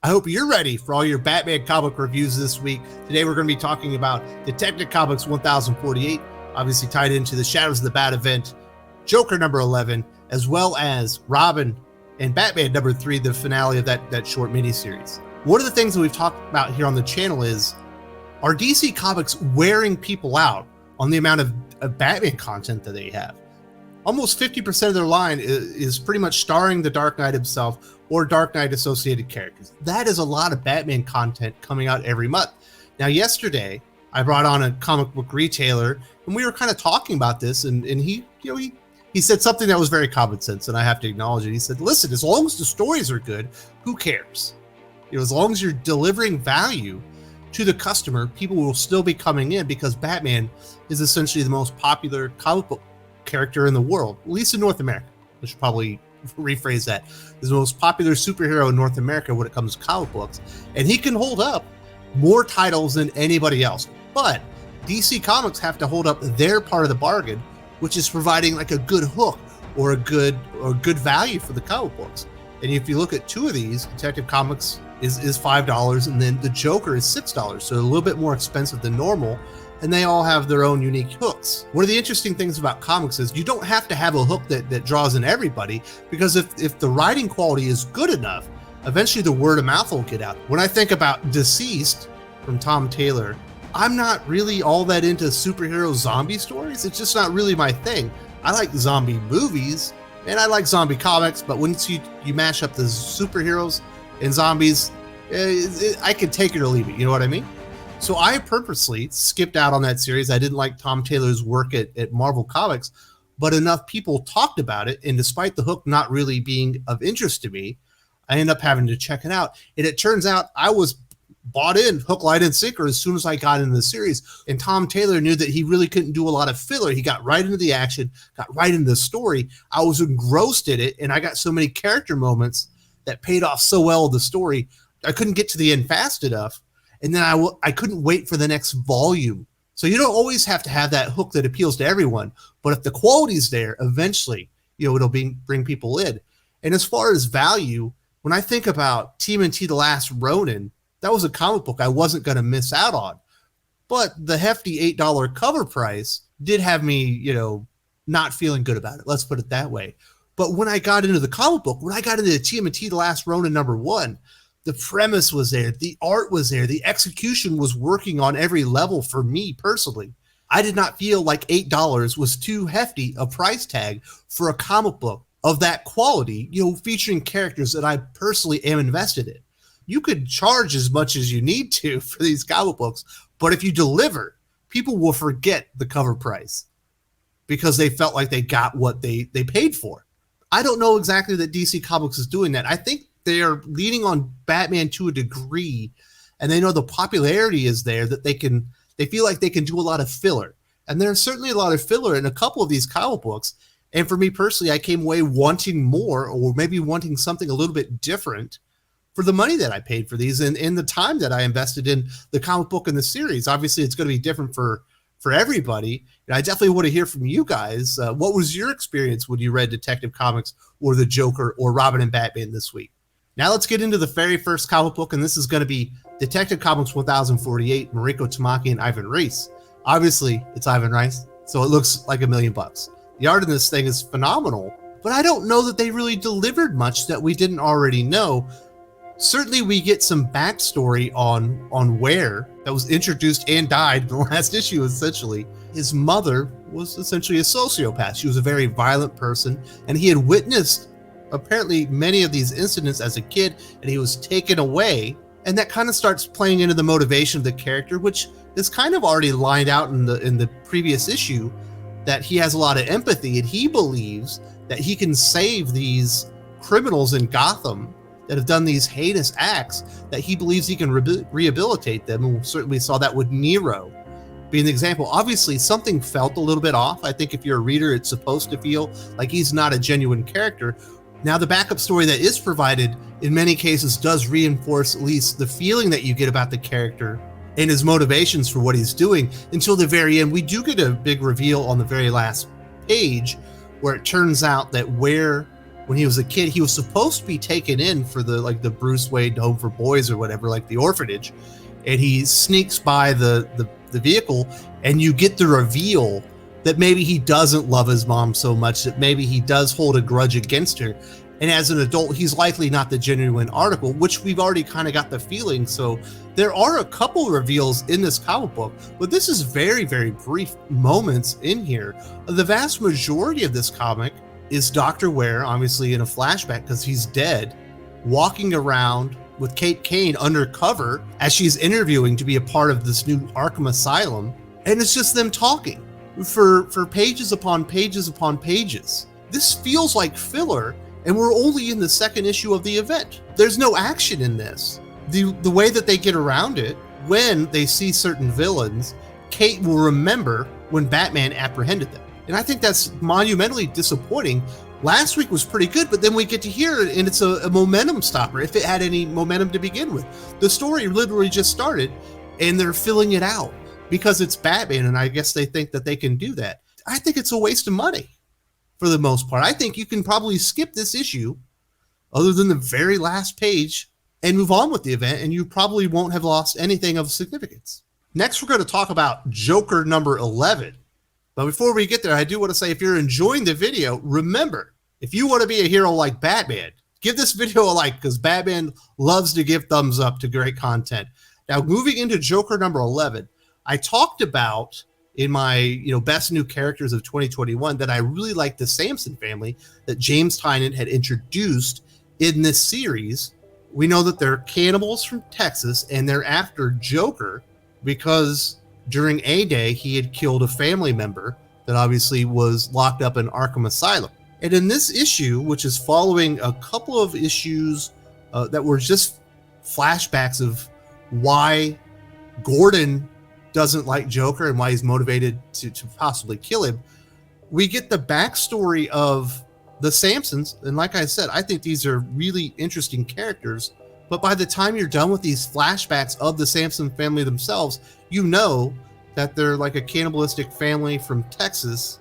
I hope you're ready for all your Batman comic reviews this week. Today we're going to be talking about Detective Comics 1048, obviously tied into the Shadows of the Bat event, Joker number 11, as well as Robin and Batman number 3, the finale of that short miniseries. One of the things that we've talked about here on the channel is, are DC Comics wearing people out on the amount of Batman content that they have? Almost 50% of their line is pretty much starring the Dark Knight himself or Dark Knight associated characters. That is a lot of Batman content coming out every month. Now, yesterday, I brought on a comic book retailer, and we were kind of talking about this, and he said something that was very common sense, and I have to acknowledge it. He said, listen, as long as the stories are good, who cares? As long as you're delivering value to the customer, people will still be coming in because Batman is essentially the most popular comic book character in the world, at least in North America. I should probably rephrase that. He's the most popular superhero in North America when it comes to comic books, and he can hold up more titles than anybody else. But DC Comics have to hold up their part of the bargain, which is providing like a good hook or a good value for the comic books. And if you look at two of these, Detective Comics is $5, and then the Joker is $6, so a little bit more expensive than normal. And they all have their own unique hooks. One of the interesting things about comics is you don't have to have a hook that draws in everybody, because if the writing quality is good enough, eventually the word of mouth will get out. When I think about Deceased from Tom Taylor, I'm not really all that into superhero zombie stories. It's just not really my thing. I like zombie movies and I like zombie comics, but once you mash up the superheroes and zombies, I can take it or leave it. You know what I mean? So I purposely skipped out on that series. I didn't like Tom Taylor's work at Marvel Comics, but enough people talked about it, and despite the hook not really being of interest to me, I ended up having to check it out. And it turns out I was bought in hook, line, and sinker as soon as I got into the series. And Tom Taylor knew that he really couldn't do a lot of filler. He got right into the action, got right into the story. I was engrossed in it, and I got so many character moments that paid off so well with the story. I couldn't get to the end fast enough. And then I couldn't wait for the next volume. So you don't always have to have that hook that appeals to everyone. But if the quality's there, eventually, it'll bring people in. And as far as value, when I think about TMNT The Last Ronin, that was a comic book I wasn't going to miss out on. But the hefty $8 cover price did have me, not feeling good about it. Let's put it that way. But when I got into the comic book, when I got into TMNT The Last Ronin #1, the premise was there, the art was there, the execution was working on every level for me personally. I did not feel like $8 was too hefty a price tag for a comic book of that quality, featuring characters that I personally am invested in. You could charge as much as you need to for these comic books, but if you deliver, people will forget the cover price because they felt like they got what they paid for. I don't know exactly that DC Comics is doing that. I think they are leaning on Batman to a degree, and they know the popularity is there that they feel like they can do a lot of filler. And there's certainly a lot of filler in a couple of these comic books. And for me personally, I came away wanting more, or maybe wanting something a little bit different for the money that I paid for these and the time that I invested in the comic book and the series. Obviously, it's going to be different for everybody. And I definitely want to hear from you guys. What was your experience when you read Detective Comics or the Joker or Robin and Batman this week? Now let's get into the very first comic book, and this is going to be Detective Comics 1048, Mariko Tamaki and Ivan Reis. Obviously, it's Ivan Reis, so it looks like $1 million. The art in this thing is phenomenal, but I don't know that they really delivered much that we didn't already know. Certainly, we get some backstory on Ware that was introduced and died in the last issue, essentially. His mother was essentially a sociopath. She was a very violent person, and he had witnessed apparently many of these incidents as a kid, and he was taken away. And that kind of starts playing into the motivation of the character, which is kind of already lined out in the previous issue, that he has a lot of empathy, and he believes that he can save these criminals in Gotham that have done these heinous acts, that he believes he can rehabilitate them. And we certainly saw that with Nero being the example. Obviously, something felt a little bit off. I think if you're a reader, it's supposed to feel like he's not a genuine character. Now, the backup story that is provided in many cases does reinforce at least the feeling that you get about the character and his motivations for what he's doing until the very end. We do get a big reveal on the very last page where it turns out that Ware when he was a kid, he was supposed to be taken in for the Bruce Wayne Home for Boys or whatever, like the orphanage, and he sneaks by the vehicle, and you get the reveal that maybe he doesn't love his mom so much, that maybe he does hold a grudge against her. And as an adult, he's likely not the genuine article, which we've already kind of got the feeling. So there are a couple reveals in this comic book, but this is very, very brief moments in here. The vast majority of this comic is Dr. Ware, obviously in a flashback because he's dead, walking around with Kate Kane undercover as she's interviewing to be a part of this new Arkham Asylum. And it's just them talking for pages upon pages upon pages. This feels like filler, and we're only in the second issue of the event. There's no action in this. The way that they get around it, when they see certain villains, Kate will remember when Batman apprehended them. And I think that's monumentally disappointing. Last week was pretty good, but then we get to hear it, and it's a momentum stopper, if it had any momentum to begin with. The story literally just started, and they're filling it out because it's Batman, and I guess they think that they can do that. I think it's a waste of money for the most part. I think you can probably skip this issue, other than the very last page, and move on with the event, and you probably won't have lost anything of significance. Next, we're going to talk about Joker number 11. But before we get there, I do want to say, if you're enjoying the video, remember, if you want to be a hero like Batman, give this video a like, because Batman loves to give thumbs up to great content. Now, moving into Joker number 11, I talked about in my best new characters of 2021 that I really liked the Samson family that James Tynion had introduced in this series. We know that they're cannibals from Texas, and they're after Joker because during A-Day, he had killed a family member that obviously was locked up in Arkham Asylum. And in this issue, which is following a couple of issues that were just flashbacks of why Gordon doesn't like Joker and why he's motivated to possibly kill him, we get the backstory of the Samsons. And like I said, I think these are really interesting characters. But by the time you're done with these flashbacks of the Samson family themselves, you know that they're like a cannibalistic family from Texas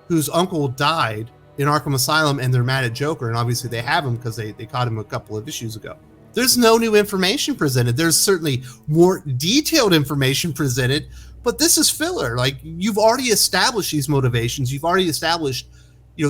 whose uncle died in Arkham Asylum, and they're mad at Joker. And obviously they have him because they caught him a couple of issues ago. There's no new information presented. There's certainly more detailed information presented, but this is filler. Like, you've already established these motivations. You've already established,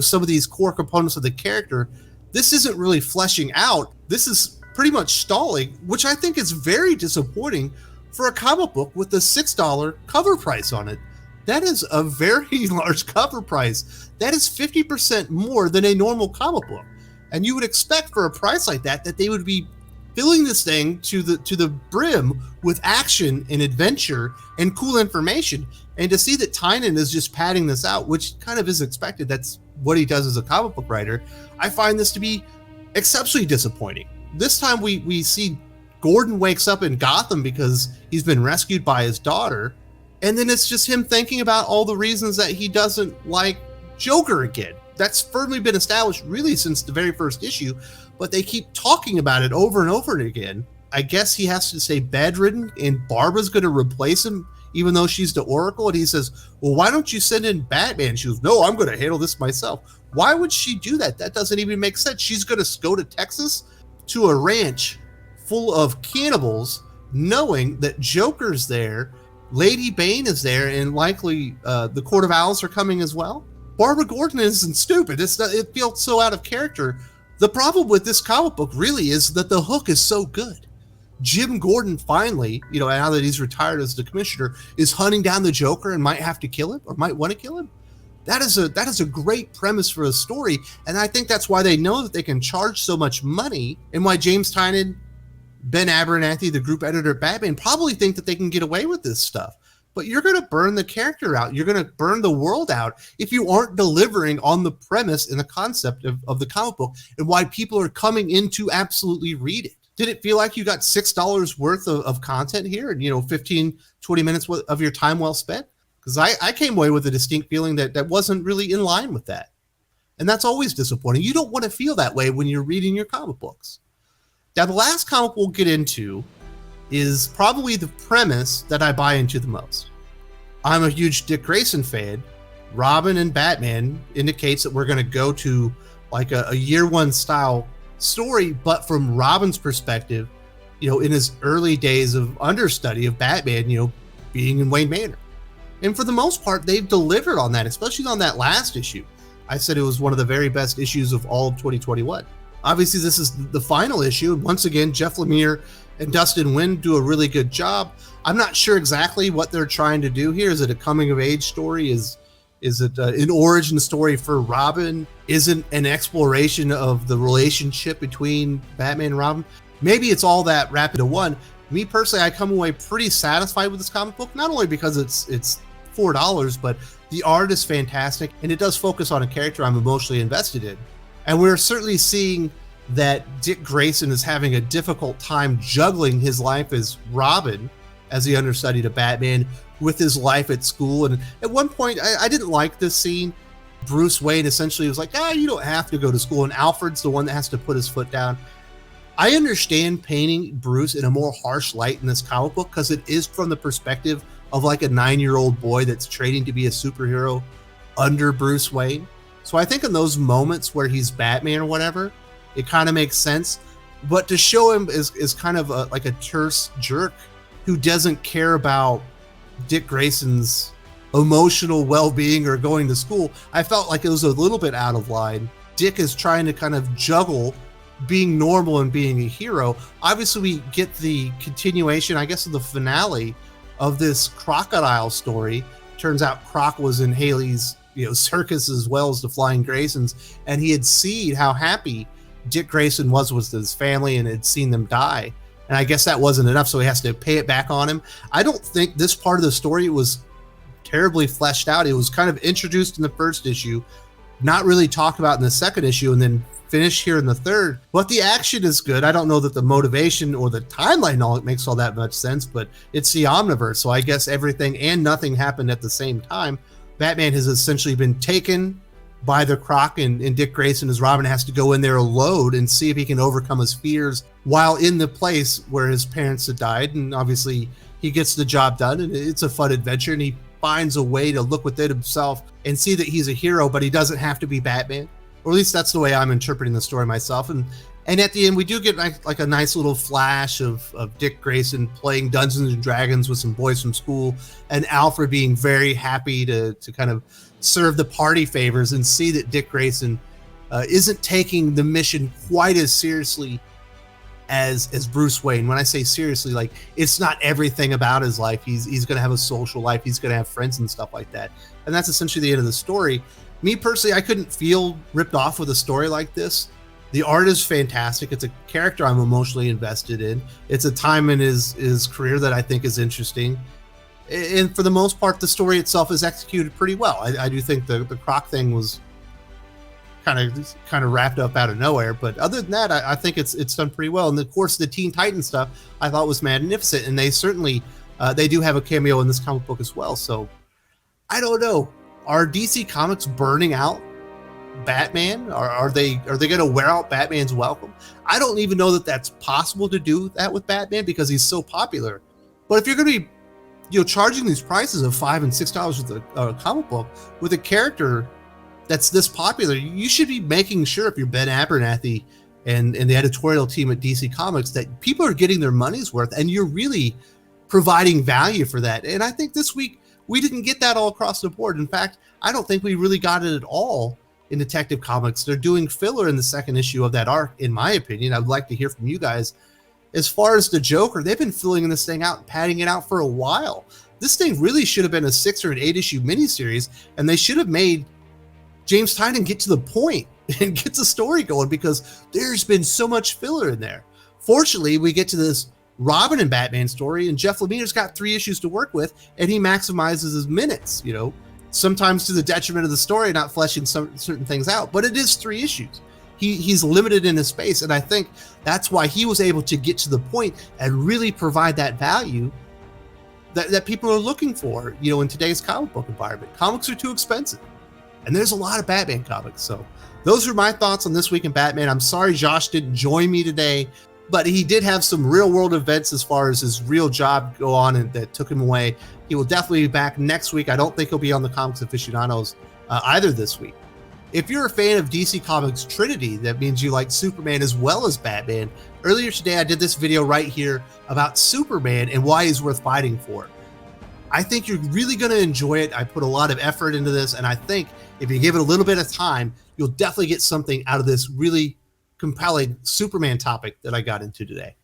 some of these core components of the character. This isn't really fleshing out. This is pretty much stalling, which I think is very disappointing for a comic book with a $6 cover price on it. That is a very large cover price. That is 50% more than a normal comic book. And you would expect for a price like that they would be filling this thing to the brim with action and adventure and cool information. And to see that Tynion is just padding this out, which kind of is expected, that's what he does as a comic book writer, I find this to be exceptionally disappointing. This time we see Gordon wakes up in Gotham because he's been rescued by his daughter, and then it's just him thinking about all the reasons that he doesn't like Joker again. That's firmly been established really since the very first issue, but they keep talking about it over and over again. I guess he has to stay bedridden, and Barbara's going to replace him, even though she's the Oracle. And he says, well, why don't you send in Batman? She goes, no, I'm going to handle this myself. Why would she do that? That doesn't even make sense. She's going to go to Texas to a ranch full of cannibals, knowing that Joker's there, Lady Bane is there, and likely the Court of Owls are coming as well. Barbara Gordon isn't stupid. It feels so out of character. The problem with this comic book really is that the hook is so good. Jim Gordon finally, now that he's retired as the commissioner, is hunting down the Joker and might have to kill him, or might want to kill him. That is a great premise for a story, and I think that's why they know that they can charge so much money, and why James Tynion, Ben Abernathy, the group editor at Batman, probably think that they can get away with this stuff. But you're going to burn the character out. You're going to burn the world out if you aren't delivering on the premise and the concept of the comic book and why people are coming in to absolutely read it. Did it feel like you got $6 worth of content here and, 15, 20 minutes of your time well spent? Because I came away with a distinct feeling that wasn't really in line with that. And that's always disappointing. You don't want to feel that way when you're reading your comic books. Now, the last comic we'll get into is probably the premise that I buy into the most. I'm a huge Dick Grayson fan. Robin and Batman indicates that we're going to go to like a year one style story, but from Robin's perspective, in his early days of understudy of Batman, being in Wayne Manor. And for the most part, they've delivered on that, especially on that last issue. I said it was one of the very best issues of all of 2021. Obviously, this is the final issue. And once again, Jeff Lemire and Dustin Nguyen do a really good job. I'm not sure exactly what they're trying to do here. Is it a coming of age story? Is it an origin story for Robin? Is it an exploration of the relationship between Batman and Robin? Maybe it's all that wrapped into one. Me personally, I come away pretty satisfied with this comic book, not only because it's $4, but the art is fantastic, and it does focus on a character I'm emotionally invested in. And we're certainly seeing that Dick Grayson is having a difficult time juggling his life as Robin, as he understudied to Batman, with his life at school. And at one point, I didn't like this scene. Bruce Wayne essentially was like, you don't have to go to school. And Alfred's the one that has to put his foot down. I understand painting Bruce in a more harsh light in this comic book because it is from the perspective of like a 9-year-old boy that's training to be a superhero under Bruce Wayne. So I think in those moments where he's Batman or whatever, it kind of makes sense. But to show him is kind of like a terse jerk who doesn't care about Dick Grayson's emotional well-being or going to school, I felt like it was a little bit out of line. Dick is trying to kind of juggle being normal and being a hero. Obviously, we get the continuation, I guess, of the finale of this crocodile story. Turns out Croc was in Haley's circus as well as the Flying Graysons, and he had seen how happy Dick Grayson was with his family and had seen them die. And I guess that wasn't enough, so he has to pay it back on him. I don't think this part of the story was terribly fleshed out. It was kind of introduced in the first issue, not really talked about in the second issue, and then finished here in the third. But the action is good. I don't know that the motivation or the timeline all makes all that much sense, but it's the Omniverse, so I guess everything and nothing happened at the same time. Batman has essentially been taken by the Croc, and Dick Grayson as Robin has to go in there alone and see if he can overcome his fears while in the place where his parents had died. And obviously he gets the job done, and it's a fun adventure, and he finds a way to look within himself and see that he's a hero, but he doesn't have to be Batman. Or at least that's the way I'm interpreting the story myself. And at the end, we do get like a nice little flash of Dick Grayson playing Dungeons and Dragons with some boys from school, and Alfred being very happy to kind of serve the party favors and see that Dick Grayson isn't taking the mission quite as seriously as Bruce Wayne. When I say seriously, like, it's not everything about his life. He's going to have a social life. He's going to have friends and stuff like that. And that's essentially the end of the story. Me personally, I couldn't feel ripped off with a story like this. The art is fantastic. It's a character I'm emotionally invested in. It's a time in his career that I think is interesting. And for the most part, the story itself is executed pretty well. I do think the Croc thing was kind of wrapped up out of nowhere. But other than that, I think it's done pretty well. And of course, the Teen Titans stuff I thought was magnificent. And they certainly, they do have a cameo in this comic book as well. So I don't know. Are DC Comics burning out Batman? Are they going to wear out Batman's welcome? I don't even know that that's possible to do that with Batman because he's so popular. But if you're going to be charging these prices of $5 and $6 with a comic book with a character that's this popular, you should be making sure, if you're Ben Abernathy and the editorial team at DC Comics, that people are getting their money's worth and you're really providing value for that. And I think this week we didn't get that all across the board. In fact, I don't think we really got it at all in Detective Comics. They're doing filler in the second issue of that arc, in my opinion. I'd like to hear from you guys. As far as the Joker, they've been filling this thing out and padding it out for a while. This thing really should have been a 6 or an 8 issue miniseries, and they should have made James Tynion get to the point and get the story going because there's been so much filler in there. Fortunately, we get to this Robin and Batman story, and Jeff Lemire's got 3 issues to work with, and he maximizes his minutes, sometimes to the detriment of the story, not fleshing certain things out, but it is 3 issues. He's limited in his space, and I think that's why he was able to get to the point and really provide that value that people are looking for, in today's comic book environment. Comics are too expensive, and there's a lot of Batman comics. So those are my thoughts on This Week in Batman. I'm sorry Josh didn't join me today, but he did have some real world events as far as his real job go on, and that took him away. He will definitely be back next week. I don't think he'll be on the Comics Aficionados either this week. If you're a fan of DC Comics Trinity, that means you like Superman as well as Batman. Earlier today, I did this video right here about Superman and why he's worth fighting for. I think you're really going to enjoy it. I put a lot of effort into this, and I think if you give it a little bit of time, you'll definitely get something out of this really compelling Superman topic that I got into today.